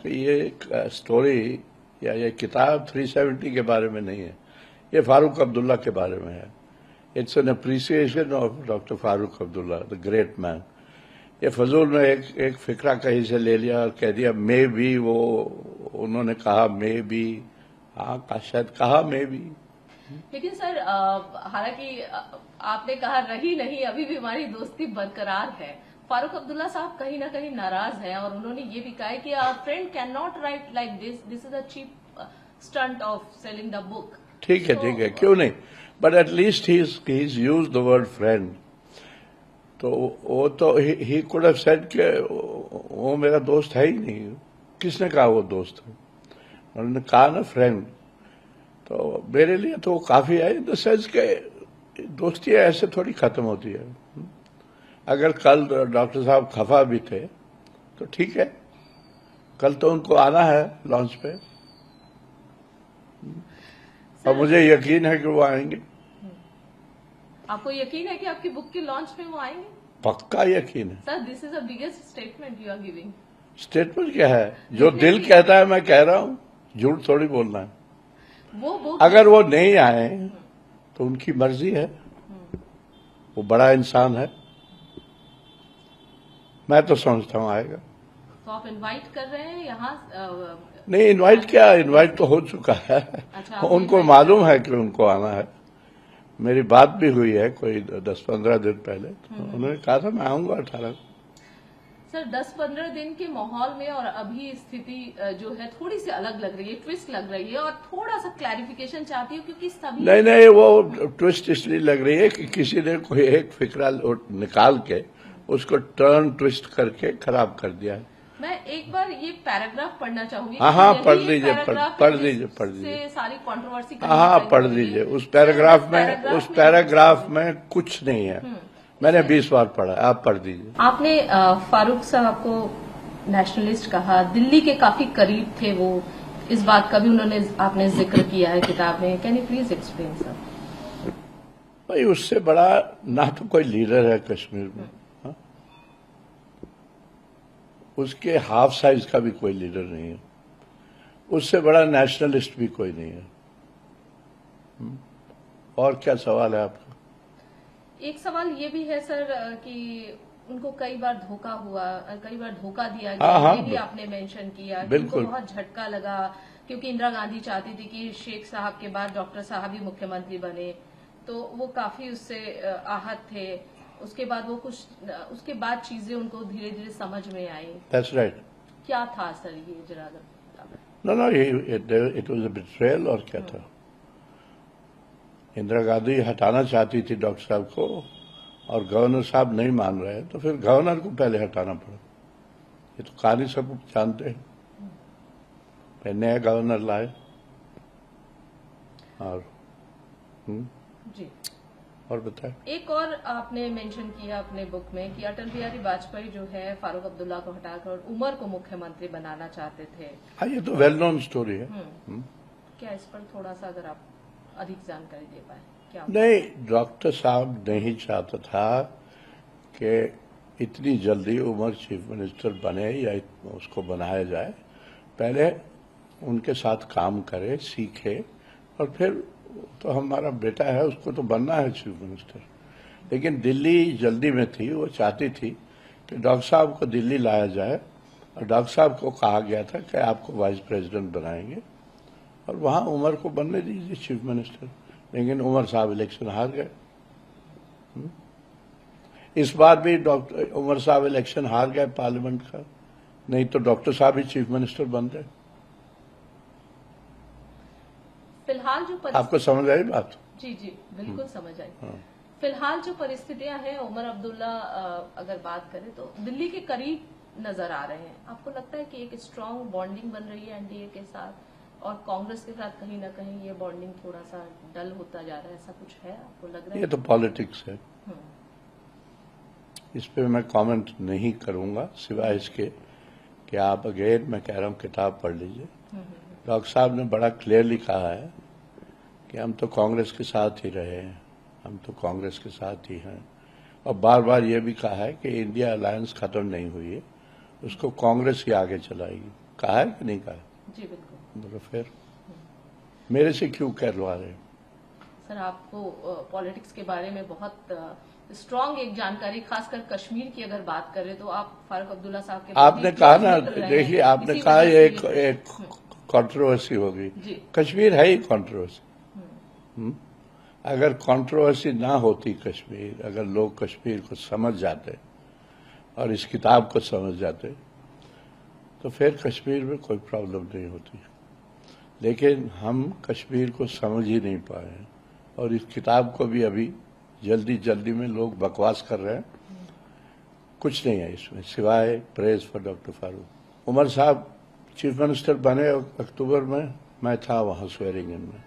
कि ये स्टोरी या ये किताब 370 के बारे में नहीं है, ये फारूक अब्दुल्ला के बारे में है। It's an appreciation of doctor Farooq Abdullah, the great man. ये फजूल में एक फिक्रा कहीं से ले लिया और कह दिया मे बी, वो उन्होंने कहा मे बी, हाँ शायद कहा मे बी। लेकिन सर हालांकि आपने कहा रही नहीं, अभी भी हमारी दोस्ती बरकरार है। फारूक अब्दुल्ला साहब कहीं ना कहीं नाराज हैं और उन्होंने ये भी कहा है कि our friend can not write like this is a cheap stunt of selling the book. ठीक है, क्यों नहीं, but at least he is used the word friend. तो वो तो ही कुड हैव सेड कि वो मेरा दोस्त है ही नहीं। किसने कहा वो दोस्त है? उन्होंने कहा ना फ्रेंड। तो मेरे लिए तो काफी है, इन द सेंस के दोस्ती ऐसे थोड़ी खत्म होती है। अगर कल डॉक्टर साहब खफा भी थे तो ठीक है, कल तो उनको आना है लॉन्च पे और मुझे यकीन है कि वो आएंगे। आपको यकीन है कि आपकी बुक के लॉन्च में वो आएंगे? पक्का यकीन है sir, this is a biggest statement you are giving. Statement क्या है? जो दिल कहता है मैं कह रहा हूं, झूठ थोड़ी बोलना है। अगर वो नहीं आए तो उनकी मर्जी है, वो बड़ा इंसान है, मैं तो समझता हूं आएगा। तो आप इनवाइट कर रहे हैं यहाँ? नहीं, इनवाइट क्या, इनवाइट तो हो चुका है। अच्छा, उनको मालूम है कि उनको आना है। मेरी बात भी हुई है कोई 10-15 दिन पहले, तो उन्होंने कहा था मैं आऊंगा 18। सर, 10-15 दिन के माहौल में और अभी स्थिति जो है थोड़ी सी अलग लग रही है, ट्विस्ट लग रही है, और थोड़ा सा क्लैरिफिकेशन चाहती हूँ क्योंकि सभी नहीं, वो ट्विस्ट इसलिए लग रही है कि किसी ने कोई एक फिक्रा निकाल के उसको टर्न ट्विस्ट करके खराब कर दिया है। मैं एक बार ये पैराग्राफ पढ़ना चाहूंगी। हाँ, पढ़ लीजिए, पढ़ लीजिए सारी कंट्रोवर्सी। हाँ, पढ़ लीजिए। उस पैराग्राफ में कुछ नहीं है। मैंने 20 बार पढ़ा, आप पढ़ दीजिए। आपने फारूक साहब को नेशनलिस्ट कहा, दिल्ली के काफी करीब थे वो, इस बात का भी आपने जिक्र किया है किताब में। Can you please explain sir? भाई, उससे बड़ा ना तो कोई लीडर है कश्मीर में, उसके हाफ साइज का भी कोई लीडर नहीं है, उससे बड़ा नेशनलिस्ट भी कोई नहीं है। और क्या सवाल है आपका? एक सवाल ये भी है सर कि उनको कई बार धोखा हुआ, कई बार धोखा दिया गया, ये भी आपने मेंशन किया। उनको बहुत झटका लगा क्योंकि इंदिरा गांधी चाहती थी कि शेख साहब के बाद डॉक्टर साहब ही मुख्यमंत्री बने, तो वो काफी उससे आहत थे। उसके बाद उसके बाद चीजें उनको धीरे धीरे समझ में आई। That's right. क्या था सर ये जरा? No, it was a betrayal और क्या था? इंदिरा गांधी हटाना चाहती थी डॉक्टर साहब को और गवर्नर साहब नहीं मान रहे, तो फिर गवर्नर को पहले हटाना पड़ा। ये तो कहानी सब जानते हैं। फिर नया गवर्नर लाए और जी, और बताए। एक और आपने मेंशन किया अपने बुक में कि अटल बिहारी वाजपेयी जो है फारूक अब्दुल्ला को हटाकर उमर को मुख्यमंत्री बनाना चाहते थे। हाँ, ये तो वेल नोन स्टोरी है। क्या इस पर थोड़ा सा अगर आप अधिक जानकारी दे पाए? क्या नहीं, डॉक्टर साहब नहीं चाहता था कि इतनी जल्दी उमर चीफ मिनिस्टर बने या उसको बनाया जाए। पहले उनके साथ काम करे, सीखे, और फिर तो हमारा बेटा है, उसको तो बनना है चीफ मिनिस्टर। लेकिन दिल्ली जल्दी में थी, वो चाहती थी कि डॉक्टर साहब को दिल्ली लाया जाए, और डॉक्टर साहब को कहा गया था कि आपको वाइस प्रेसिडेंट बनाएंगे और वहां उमर को बनने दीजिए चीफ मिनिस्टर। लेकिन उमर साहब इलेक्शन हार गए। इस बार भी डॉक्टर उमर साहब इलेक्शन हार गए पार्लियामेंट का, नहीं तो डॉक्टर साहब ही चीफ मिनिस्टर बन गए। फिलहाल जो आपको समझ आई बात? जी, बिल्कुल समझ आई। फिलहाल जो परिस्थितियां हैं, उमर अब्दुल्ला अगर बात करें तो दिल्ली के करीब नजर आ रहे हैं। आपको लगता है कि एक स्ट्रांग बॉन्डिंग बन रही है एनडीए के साथ और कांग्रेस के साथ कहीं ना कहीं ये बॉन्डिंग थोड़ा सा डल होता जा रहा है, ऐसा कुछ है आपको लग रहा है? ये तो पॉलिटिक्स है, इस पे मैं कमेंट नहीं करूंगा, सिवाय इसके कि आप अगेन मैं कह रहा हूं किताब पढ़ लीजिए। डॉक्टर साहब ने बड़ा क्लियरली कहा है कि हम तो कांग्रेस के साथ ही रहे हैं, हम तो कांग्रेस के साथ ही हैं, और बार बार ये भी कहा है कि इंडिया अलायंस खत्म नहीं हुई है, उसको कांग्रेस ही आगे चलाएगी। कहा है कि नहीं कहा? जी बिल्कुल। बोलो फिर मेरे से क्यों कहलवा रहे? सर आपको पॉलिटिक्स के बारे में बहुत स्ट्रांग एक जानकारी, खासकर कश्मीर की अगर बात करें तो आप फारूक अब्दुल्ला साहब के आपने कहा ना, देखिए आपने कहा एक कंट्रोवर्सी होगी। कश्मीर है ही कंट्रोवर्सी। अगर कंट्रोवर्सी ना होती कश्मीर, अगर लोग कश्मीर को समझ जाते और इस किताब को समझ जाते तो फिर कश्मीर में कोई प्रॉब्लम नहीं होती। लेकिन हम कश्मीर को समझ ही नहीं पाए और इस किताब को भी अभी जल्दी में लोग बकवास कर रहे हैं। कुछ नहीं है इसमें सिवाय praise for doctor Farooq. Umar साहब चीफ मिनिस्टर बने अक्टूबर में, मैं था वहां स्वेरिंग इन में।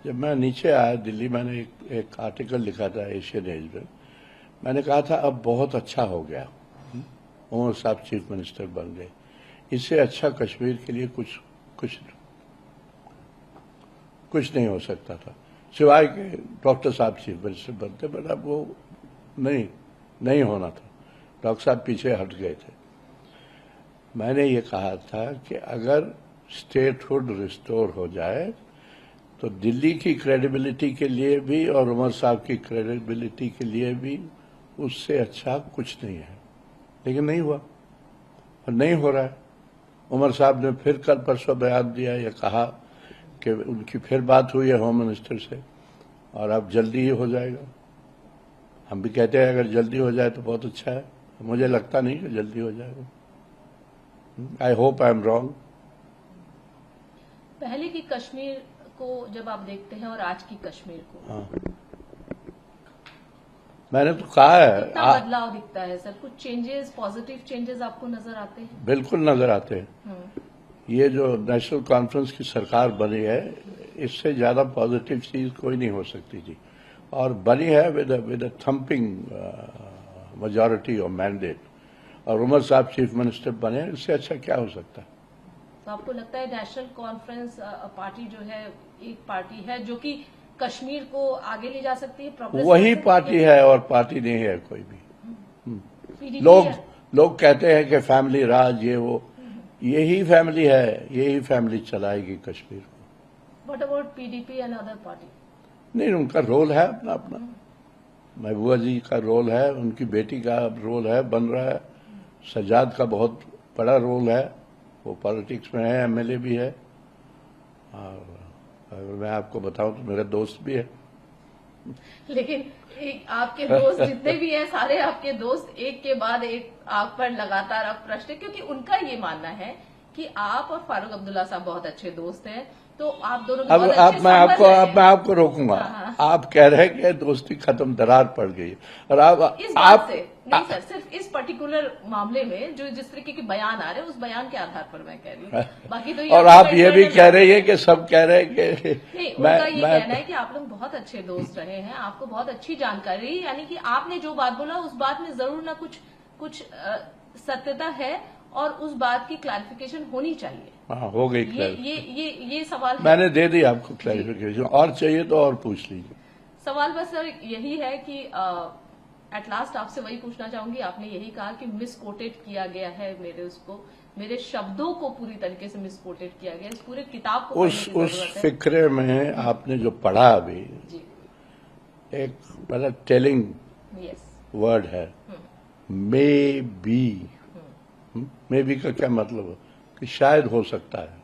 जब मैं नीचे आया दिल्ली, मैंने एक आर्टिकल लिखा था एशियन एज में। मैंने कहा था अब बहुत अच्छा हो गया, उमर साहब चीफ मिनिस्टर बन गए। इससे अच्छा कश्मीर के लिए कुछ नहीं हो सकता था सिवाय कि डॉक्टर साहब चीफ मिनिस्टर बनते, बट अब वो नहीं होना था। डॉक्टर साहब पीछे हट गए थे। मैंने ये कहा था कि अगर स्टेटहुड रिस्टोर हो जाए तो दिल्ली की क्रेडिबिलिटी के लिए भी और उमर साहब की क्रेडिबिलिटी के लिए भी उससे अच्छा कुछ नहीं है। लेकिन नहीं हुआ और नहीं हो रहा है। उमर साहब ने फिर कल परसों बयान दिया, यह कहा कि उनकी फिर बात हुई है होम मिनिस्टर से और अब जल्दी ही हो जाएगा। हम भी कहते हैं अगर जल्दी हो जाए तो बहुत अच्छा है। मुझे लगता नहीं कि जल्दी हो जाएगा। I hope I am wrong. पहले की कश्मीर को जब आप देखते हैं और आज की कश्मीर को, हाँ, मैंने तो कहा है कितना बदलाव दिखता है सर? कुछ चेंजेस, पॉजिटिव चेंजेस आपको नजर आते हैं? बिल्कुल नजर आते हैं। ये जो नेशनल कॉन्फ्रेंस की सरकार बनी है, इससे ज्यादा पॉजिटिव चीज कोई नहीं हो सकती थी और बनी है विद अ थम्पिंग मेजॉरिटी और मैंडेट। और उमर साहब चीफ मिनिस्टर बने, इससे अच्छा क्या हो सकता है? तो आपको लगता है नेशनल कॉन्फ्रेंस पार्टी जो है एक पार्टी है जो कि कश्मीर को आगे ले जा सकती है, प्रोग्रेस वही पार्टी है और पार्टी नहीं है कोई भी। लोग कहते हैं कि फैमिली राज ये वो, यही फैमिली है, यही फैमिली चलाएगी कश्मीर को। What about PDP and other party? नहीं, उनका रोल है अपना अपना। महबूबा जी का रोल है, उनकी बेटी का रोल है, बन रहा है। सज्जाद का बहुत बड़ा रोल है, वो पॉलिटिक्स में है, एमएलए भी है और अगर मैं आपको बताऊं तो मेरा दोस्त भी है। लेकिन आपके दोस्त जितने भी हैं सारे आपके दोस्त एक के बाद एक आप पर लगातार अब प्रश्न, क्योंकि उनका ये मानना है कि आप और फारूक अब्दुल्ला साहब बहुत अच्छे दोस्त हैं, तो आप दोनों अब मैं आपको रोकूंगा। आप कह रहे हैं कि दोस्ती खत्म, दरार पड़ गई और इस बात से नहीं सर, सिर्फ इस पर्टिकुलर मामले में जो जिस तरीके के बयान आ रहे हैं उस बयान के आधार पर मैं कह रही हूँ। बाकी तो और आप ये भी कह रही है कि सब कह रहे हैं कि नहीं, उनका ये कहना है कि आप लोग बहुत अच्छे दोस्त रहे हैं, आपको बहुत अच्छी जानकारी, यानी कि आपने जो बात बोला उस बात में जरूर ना कुछ सत्यता है और उस बात की क्लैरिफिकेशन होनी चाहिए। हाँ, हो गई। ये सवाल मैंने दे दी आपको क्लैरिफिकेशन, और चाहिए तो और पूछ लीजिए। सवाल बस सर यही है कि एट लास्ट आपसे वही पूछना चाहूंगी। आपने यही कहा कि मिसकोटेड किया गया है, मेरे शब्दों को पूरी तरीके से मिसकोटेड किया गया। इस पूरे किताब को उस फिक्रे में आपने जो पढ़ा अभी जी, एक बड़ा टेलिंग वर्ड है, मे बी का क्या मतलब है? कि शायद हो सकता है।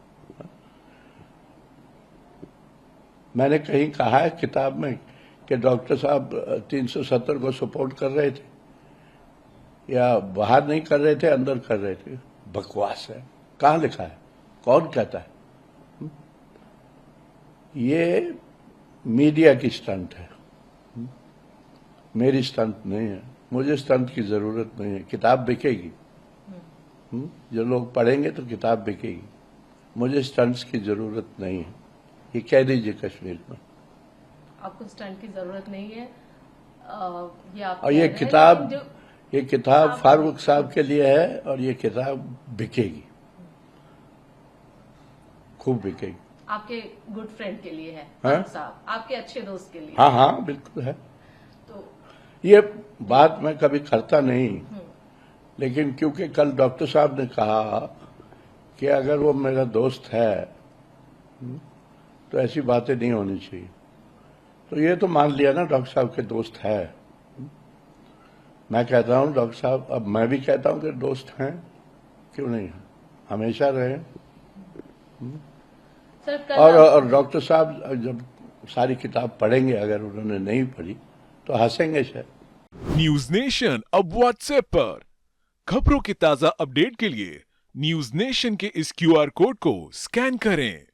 मैंने कहीं कहा है किताब में कि डॉक्टर साहब 370 को सपोर्ट कर रहे थे या बाहर नहीं कर रहे थे, अंदर कर रहे थे? बकवास है। कहाँ लिखा है? कौन कहता है? ये मीडिया की स्टंट है, मेरी स्टंट नहीं है। मुझे स्टंट की जरूरत नहीं है। किताब बिकेगी, जो लोग पढ़ेंगे तो किताब बिकेगी। मुझे स्टंट्स की जरूरत नहीं है, ये कह दीजिए कश्मीर में। आपको स्टंट की जरूरत नहीं है, और ये किताब फारूक साहब के लिए है और ये किताब बिकेगी, खूब बिकेगी। आपके गुड फ्रेंड के लिए है फारूक साहब, आपके अच्छे दोस्त के लिए। हाँ बिल्कुल है। तो ये बात मैं कभी करता नहीं, लेकिन क्योंकि कल डॉक्टर साहब ने कहा कि अगर वो मेरा दोस्त है तो ऐसी बातें नहीं होनी चाहिए। तो ये तो मान लिया ना डॉक्टर साहब के दोस्त है। मैं कहता हूं डॉक्टर साहब, अब मैं भी कहता हूं कि दोस्त हैं, क्यों नहीं है, हमेशा रहे। और डॉक्टर साहब जब सारी किताब पढ़ेंगे, अगर उन्होंने नहीं पढ़ी तो हंसेंगे शायद। न्यूज नेशन अब व्हाट्सएप पर खबरों के ताजा अपडेट के लिए न्यूज नेशन के इस QR कोड को स्कैन करें।